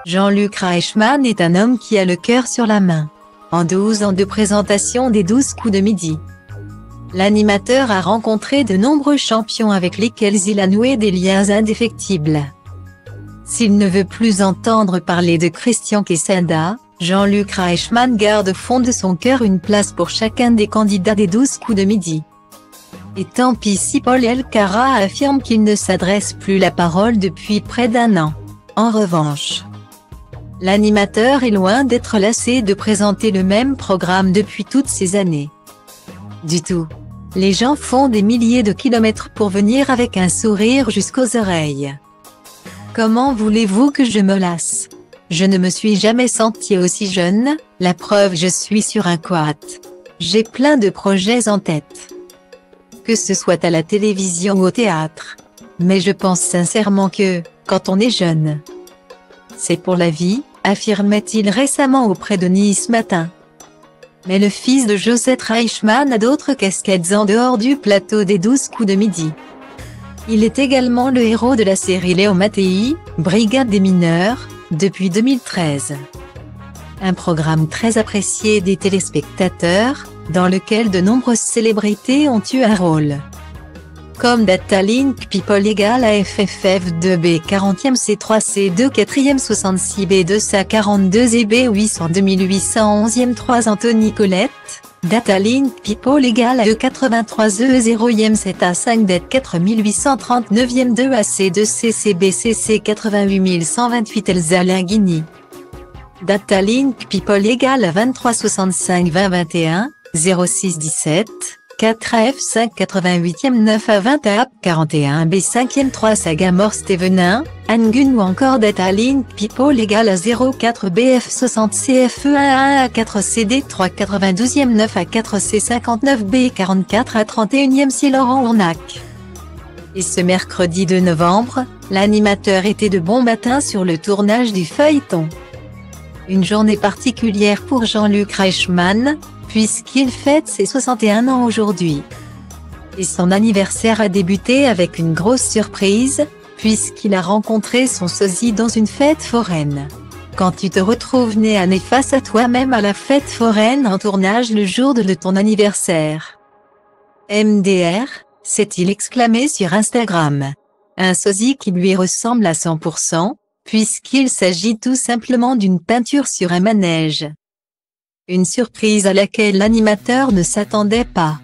Jean-Luc Reichmann est un homme qui a le cœur sur la main. En 12 ans de présentation des 12 coups de midi, l'animateur a rencontré de nombreux champions avec lesquels il a noué des liens indéfectibles. S'il ne veut plus entendre parler de Christian Quesada, Jean-Luc Reichmann garde au fond de son cœur une place pour chacun des candidats des 12 coups de midi. Et tant pis si Paul Elkarat affirme qu'il ne s'adresse plus la parole depuis près d'un an. En revanche, l'animateur est loin d'être lassé de présenter le même programme depuis toutes ces années. Du tout. Les gens font des milliers de kilomètres pour venir avec un sourire jusqu'aux oreilles. Comment voulez-vous que je me lasse? Je ne me suis jamais senti aussi jeune, la preuve je suis sur un quad. J'ai plein de projets en tête. Que ce soit à la télévision ou au théâtre. Mais je pense sincèrement que, quand on est jeune, c'est pour la vie, affirmait-il récemment auprès de Nice Matin. Mais le fils de Josette Reichmann a d'autres casquettes en dehors du plateau des 12 coups de midi. Il est également le héros de la série Léo Mattei, Brigade des mineurs, depuis 2013. Un programme très apprécié des téléspectateurs, dans lequel de nombreuses célébrités ont eu un rôle. Comme Datalink People égale AFFF2B 40e C3C2 4e 66B2 SA 42 EB 800 2811e 3 Anthony Colette, Datalink People égale AE 83 E 0e 7 A5 DET 4839e 2 AC2 CCBCC 88128 Elsa Linguini. Datalink People égale à 23 65 20 21, 06 17, 4 AF 5 88e 9 à 20 AP 41 B 5e 3 Sagamore Stevenin, Angun ou encore Datalink People égale à 04 BF 60 CFE 11 A 4 CD 3 92e 9 à 4 C 59 B 44 à 31e C Laurent Ournac. Et ce mercredi 2 novembre, l'animateur était de bon matin sur le tournage du feuilleton. Une journée particulière pour Jean-Luc Reichmann, puisqu'il fête ses 61 ans aujourd'hui. Et son anniversaire a débuté avec une grosse surprise, puisqu'il a rencontré son sosie dans une fête foraine. Quand tu te retrouves nez à nez face à toi-même à la fête foraine en tournage le jour de ton anniversaire. MDR, s'est-il exclamé sur Instagram. Un sosie qui lui ressemble à 100%, puisqu'il s'agit tout simplement d'une peinture sur un manège. Une surprise à laquelle l'animateur ne s'attendait pas.